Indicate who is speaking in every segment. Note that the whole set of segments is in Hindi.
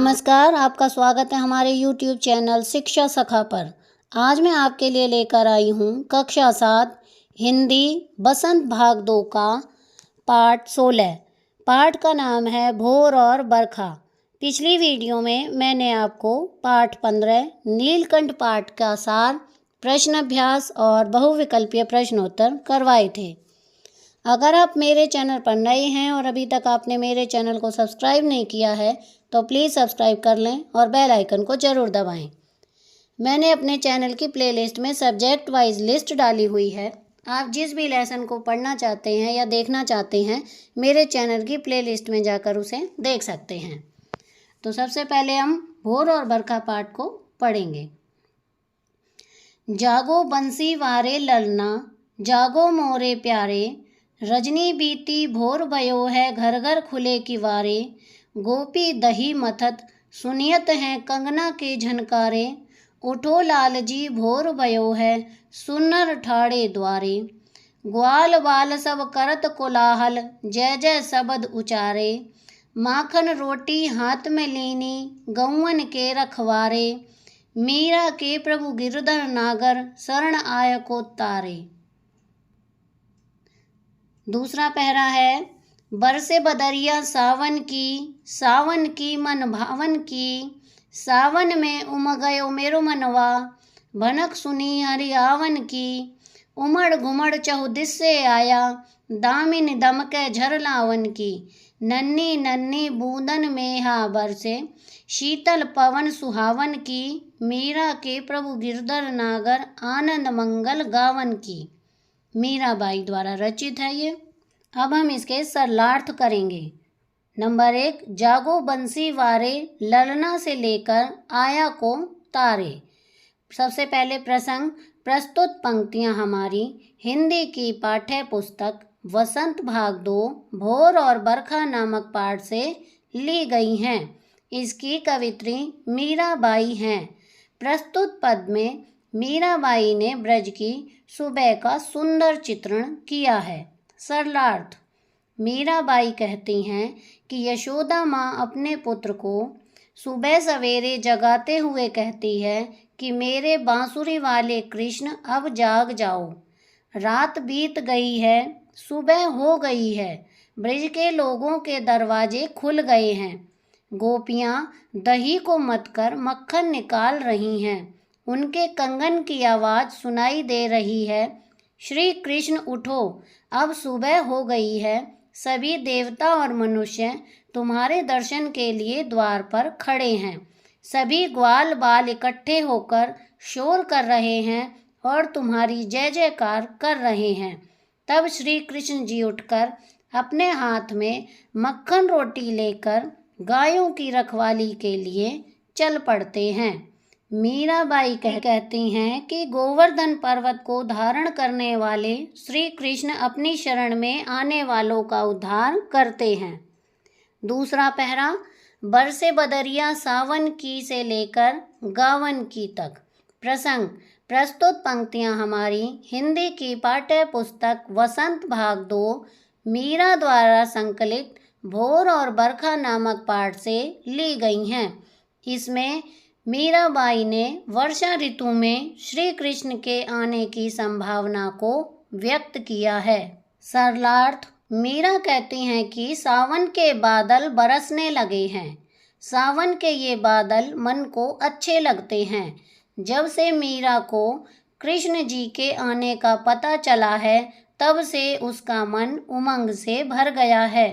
Speaker 1: नमस्कार, आपका स्वागत है हमारे YouTube चैनल शिक्षा सखा पर। आज मैं आपके लिए लेकर आई हूँ कक्षा 7 हिंदी बसंत भाग 2 का पाठ 16। पाठ का नाम है भोर और बरखा। पिछली वीडियो में मैंने आपको पाठ 15 नीलकंठ पाठ का सार, प्रश्न अभ्यास और बहुविकल्पीय प्रश्नोत्तर करवाए थे। अगर आप मेरे चैनल पर नए हैं और अभी तक आपने मेरे चैनल को सब्सक्राइब नहीं किया है तो प्लीज़ सब्सक्राइब कर लें और बेल आइकन को ज़रूर दबाएं। मैंने अपने चैनल की प्लेलिस्ट में सब्जेक्ट वाइज लिस्ट डाली हुई है। आप जिस भी लेसन को पढ़ना चाहते हैं या देखना चाहते हैं मेरे चैनल की प्लेलिस्ट में जाकर उसे देख सकते हैं। तो सबसे पहले हम भोर और बरखा पाठ को पढ़ेंगे। जागो बंसी वारे ललना, जागो मोरे प्यारे, रजनी बीती भोर भयो है, घर घर खुले किवारे, गोपी दही मथत सुनियत हैं कंगना के झनकारे, उठो लालजी भोर भयो है, सुनर ठाड़े द्वारे, ग्वाल बाल सब करत कोलाहल, जय जय शब्द उचारे, माखन रोटी हाथ में लीनी, गौवन के रखवारे, मीरा के प्रभु गिरधर नागर, शरण आय को तारे। दूसरा पहरा है, बरसे बदरिया सावन की मन भावन की, सावन में उमगयो मेरो मनवा, भनक सुनी हरियावन की, उमड़ घुमड़ चहुदिस से आया, दामिन दमके झरलावन की, नन्ही नन्ही बूंदन में हा बरसे, शीतल पवन सुहावन की, मीरा के प्रभु गिरधर नागर, आनंद मंगल गावन की। मीराबाई द्वारा रचित है ये। अब हम इसके सरलार्थ करेंगे। नंबर 1, जागो बंसी वारे ललना से लेकर आया को तारे। सबसे पहले प्रसंग, प्रस्तुत पंक्तियां हमारी हिंदी की पाठ्य पुस्तक वसंत भाग 2 भोर और बरखा नामक पाठ से ली गई हैं। इसकी कवित्री मीराबाई हैं। प्रस्तुत पद में मीराबाई ने ब्रज की सुबह का सुंदर चित्रण किया है। सरलार्थ, मीराबाई कहती हैं कि यशोदा माँ अपने पुत्र को सुबह सवेरे जगाते हुए कहती है कि मेरे बांसुरी वाले कृष्ण अब जाग जाओ, रात बीत गई है, सुबह हो गई है, ब्रज के लोगों के दरवाजे खुल गए हैं, गोपियाँ दही को मथकर मक्खन निकाल रही हैं, उनके कंगन की आवाज़ सुनाई दे रही है, श्री कृष्ण उठो, अब सुबह हो गई है, सभी देवता और मनुष्य तुम्हारे दर्शन के लिए द्वार पर खड़े हैं, सभी ग्वाल बाल इकट्ठे होकर शोर कर रहे हैं और तुम्हारी जय जयकार कर रहे हैं। तब श्री कृष्ण जी उठकर अपने हाथ में मक्खन रोटी लेकर गायों की रखवाली के लिए चल पड़ते हैं। मीराबाई कहती हैं कि गोवर्धन पर्वत को धारण करने वाले श्री कृष्ण अपनी शरण में आने वालों का उद्धार करते हैं। दूसरा पहरा, बरसे बदरिया सावन की से लेकर गावन की तक। प्रसंग, प्रस्तुत पंक्तियां हमारी हिंदी की पाठ्य पुस्तक वसंत भाग 2 मीरा द्वारा संकलित भोर और बरखा नामक पाठ से ली गई हैं। इसमें मीराबाई ने वर्षा ऋतु में श्री कृष्ण के आने की संभावना को व्यक्त किया है। सरलार्थ, मीरा कहती हैं कि सावन के बादल बरसने लगे हैं। सावन के ये बादल मन को अच्छे लगते हैं। जब से मीरा को कृष्ण जी के आने का पता चला है तब से उसका मन उमंग से भर गया है।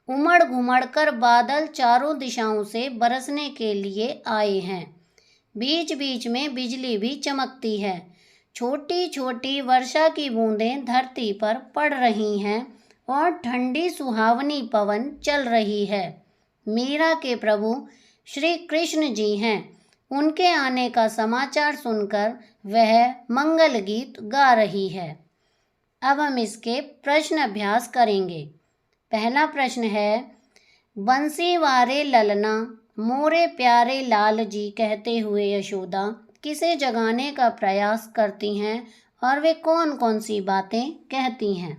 Speaker 1: उमड़ घुमड़ कर बादल चारों दिशाओं से बरसने के लिए आए हैं। बीच बीच में बिजली भी चमकती है। छोटी छोटी वर्षा की बूंदें धरती पर पड़ रही हैं और ठंडी सुहावनी पवन चल रही है। मीरा के प्रभु श्री कृष्ण जी हैं। उनके आने का समाचार सुनकर वह मंगल गीत गा रही है। अब हम इसके प्रश्न अभ्यास करेंगे। पहला प्रश्न है, बंसी वारे ललना मोरे प्यारे लाल जी कहते हुए यशोदा किसे जगाने का प्रयास करती हैं और वे कौन कौन सी बातें कहती हैं।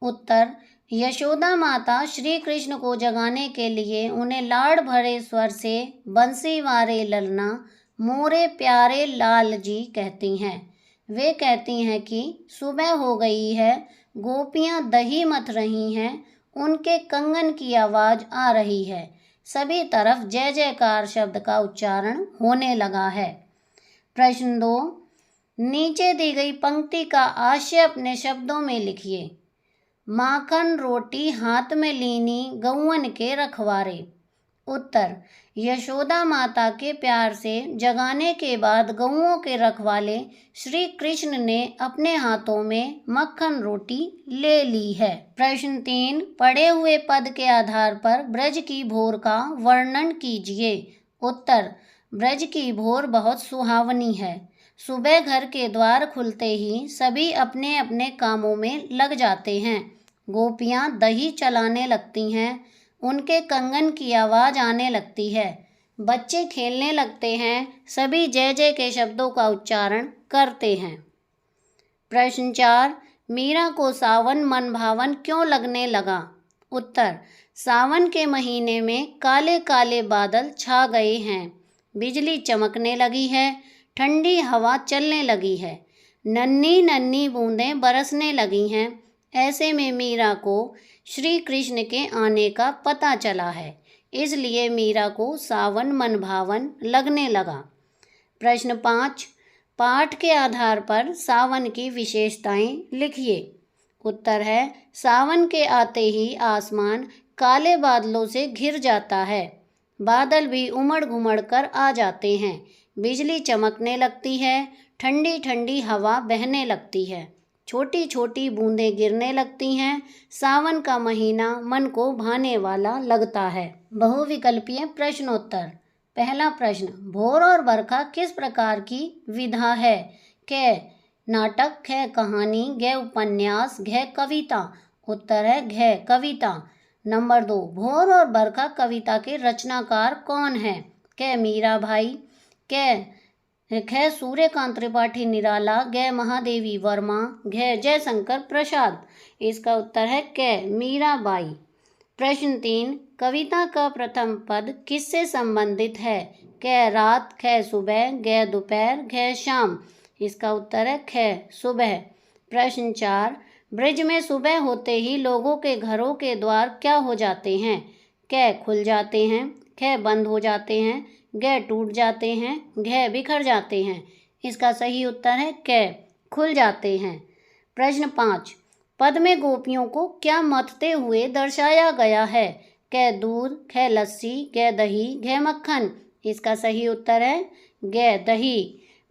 Speaker 1: उत्तर, यशोदा माता श्री कृष्ण को जगाने के लिए उन्हें लाड़ भरे स्वर से बंसी वारे ललना मोरे प्यारे लाल जी कहती हैं। वे कहती हैं कि सुबह हो गई है, गोपियां दही मथ रही हैं, उनके कंगन की आवाज़ आ रही है। सभी तरफ जय जयकार शब्द का उच्चारण होने लगा है। प्रश्न 2, नीचे दी गई पंक्ति का आशय अपने शब्दों में लिखिए। माखन रोटी हाथ में लीनी गौवन के रखवारे। उत्तर, यशोदा माता के प्यार से जगाने के बाद गौओं के रखवाले श्री कृष्ण ने अपने हाथों में मक्खन रोटी ले ली है। प्रश्न 3, पढ़े हुए पद के आधार पर ब्रज की भोर का वर्णन कीजिए। उत्तर, ब्रज की भोर बहुत सुहावनी है। सुबह घर के द्वार खुलते ही सभी अपने अपने कामों में लग जाते हैं। गोपियां दही चलाने लगती हैं, उनके कंगन की आवाज़ आने लगती है, बच्चे खेलने लगते हैं, सभी जय जय के शब्दों का उच्चारण करते हैं। प्रश्न 4, मीरा को सावन मन भावन क्यों लगने लगा। उत्तर, सावन के महीने में काले काले बादल छा गए हैं, बिजली चमकने लगी है, ठंडी हवा चलने लगी है, नन्ही नन्ही बूंदें बरसने लगी हैं। ऐसे में मीरा को श्री कृष्ण के आने का पता चला है, इसलिए मीरा को सावन मन भावन लगने लगा। प्रश्न 5, पाठ के आधार पर सावन की विशेषताएं लिखिए। उत्तर है, सावन के आते ही आसमान काले बादलों से घिर जाता है, बादल भी उमड़ घुमड़ कर आ जाते हैं, बिजली चमकने लगती है, ठंडी ठंडी हवा बहने लगती है, छोटी छोटी बूंदें गिरने लगती हैं। सावन का महीना मन को भाने वाला लगता है। बहुविकल्पीय प्रश्नोत्तर। पहला प्रश्न, भोर और बरखा किस प्रकार की विधा है। क, नाटक, ख, कहानी, ग, उपन्यास, घ, कविता। उत्तर है घ, कविता। नंबर 2, भोर और बरखा कविता के रचनाकार कौन है। क, मीरा भाई। क, सूर्यकांत त्रिपाठी निराला, ग, महादेवी वर्मा, घ, जयशंकर प्रसाद। इसका उत्तर है क, मीराबाई। प्रश्न 3, कविता का प्रथम पद किससे संबंधित है। क, रात, ख, सुबह, ग, दोपहर, घ, शाम। इसका उत्तर है ख, सुबह। प्रश्न 4, ब्रज में सुबह होते ही लोगों के घरों के द्वार क्या हो जाते हैं। क, खुल जाते हैं, ख, बंद हो जाते हैं, ग, टूट जाते हैं, घ, बिखर जाते हैं। इसका सही उत्तर है क, खुल जाते हैं। प्रश्न 5, पद में गोपियों को क्या मथते हुए दर्शाया गया है। क, दूध, ख, लस्सी, ग, दही, घ, मक्खन। इसका सही उत्तर है ग, दही।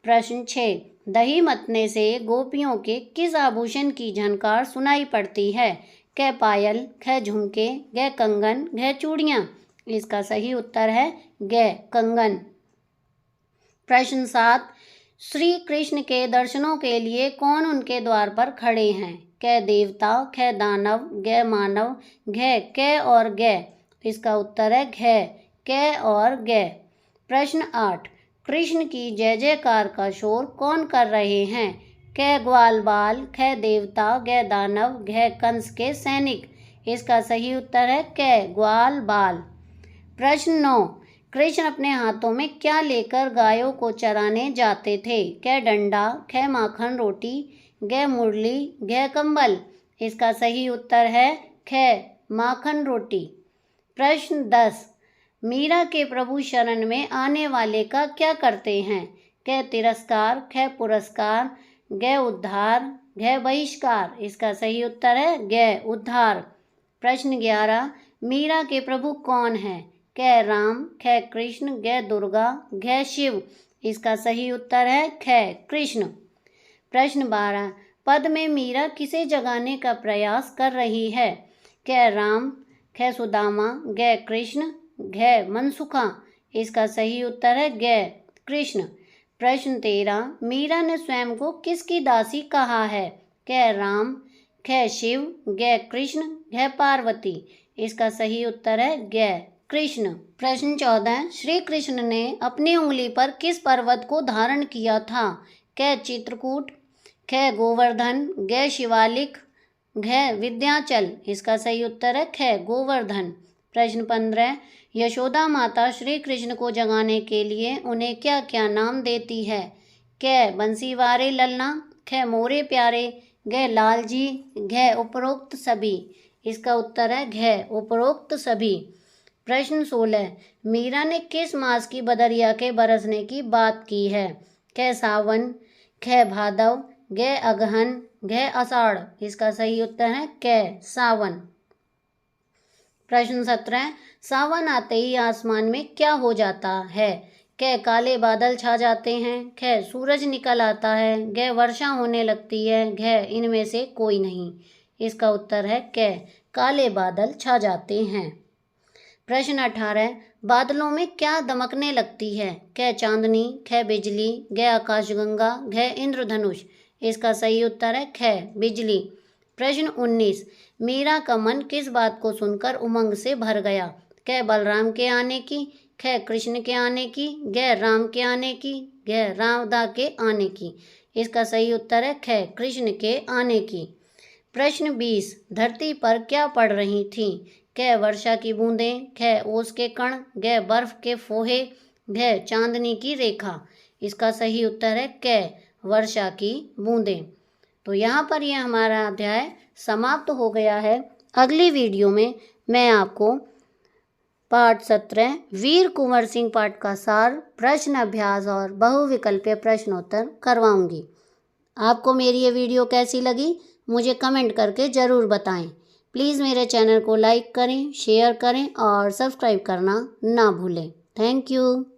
Speaker 1: प्रश्न 6, दही मथने से गोपियों के किस आभूषण की झनकार सुनाई पड़ती है। क, पायल, ख, झुमके, ग, कंगन, घ, चूड़ियाँ। इसका सही उत्तर है ग, कंगन। प्रश्न 7, श्री कृष्ण के दर्शनों के लिए कौन उनके द्वार पर खड़े हैं। क, देवता, ख, दानव, ग, मानव, घ, क और ग। इसका उत्तर है घ, क और ग। प्रश्न 8, कृष्ण की जय जयकार का शोर कौन कर रहे हैं। क, ग्वाल बाल, ख, देवता, ग, दानव, घ, कंस के सैनिक। इसका सही उत्तर है क, ग्वाल बाल। प्रश्न 9, कृष्ण अपने हाथों में क्या लेकर गायों को चराने जाते थे। क, डंडा, ख, माखन रोटी, ग, मुरली, घ, कंबल। इसका सही उत्तर है ख, माखन रोटी। प्रश्न 10, मीरा के प्रभु शरण में आने वाले का क्या करते हैं। क, तिरस्कार, ख, पुरस्कार, ग, उद्धार, घ, बहिष्कार। इसका सही उत्तर है ग, उद्धार। प्रश्न 11, मीरा के प्रभु कौन है। क, राम, ख, कृष्ण, ग, दुर्गा, घ, शिव। इसका सही उत्तर है ख, कृष्ण। प्रश्न 12, पद में मीरा किसे जगाने का प्रयास कर रही है। क, राम, ख, सुदामा, ग, कृष्ण, घ, मनसुखा। इसका सही उत्तर है ग, कृष्ण। प्रश्न 13, मीरा ने स्वयं को किसकी दासी कहा है। क, राम, ख, शिव, ग, कृष्ण, घ, पार्वती। इसका सही उत्तर है ग, कृष्ण। प्रश्न 14, श्री कृष्ण ने अपनी उंगली पर किस पर्वत को धारण किया था। क, चित्रकूट, ख, गोवर्धन, ग, शिवालिक, घ विद्याचल, इसका सही उत्तर है ख गोवर्धन। प्रश्न 15, यशोदा माता श्री कृष्ण को जगाने के लिए उन्हें क्या क्या नाम देती है? क बंसीवारे ललना, ख मोरे प्यारे, घ लालजी, घ उपरोक्त सभी। इसका उत्तर है घ उपरोक्त सभी। प्रश्न 16, मीरा ने किस मास की बदरिया के बरसने की बात की है? क सावन, ख भादव, घ अगहन, घ आषाढ़। इसका सही उत्तर है क सावन। प्रश्न 17, सावन आते ही आसमान में क्या हो जाता है? क काले बादल छा जाते हैं, ख सूरज निकल आता है, घ वर्षा होने लगती है, घ इनमें से कोई नहीं। इसका उत्तर है क काले बादल छा जाते हैं। प्रश्न 18, बादलों में क्या दमकने लगती है? क चांदनी, ख बिजली, घ आकाशगंगा, घ इंद्रधनुष। इसका सही उत्तर है ख बिजली। प्रश्न 19, मीरा का मन किस बात को सुनकर उमंग से भर गया? क बलराम के आने की, ख कृष्ण के आने की, घ राम के आने की, घ राधा के आने की। इसका सही उत्तर है ख कृष्ण के आने की। प्रश्न 20, धरती पर क्या पड़ रही थी? क वर्षा की बूंदें, ख ओस के कण, घ बर्फ के फोहे, घ चांदनी की रेखा। इसका सही उत्तर है क वर्षा की बूंदें। तो यहाँ पर यह हमारा अध्याय समाप्त हो गया है। अगली वीडियो में मैं आपको पाठ 17 वीर कुंवर सिंह पाठ का सार, प्रश्न अभ्यास और बहुविकल्पीय प्रश्नोत्तर करवाऊंगी। आपको मेरी ये वीडियो कैसी लगी मुझे कमेंट करके ज़रूर बताएं। प्लीज़ मेरे चैनल को लाइक करें, शेयर करें और सब्सक्राइब करना ना भूलें। Thank you.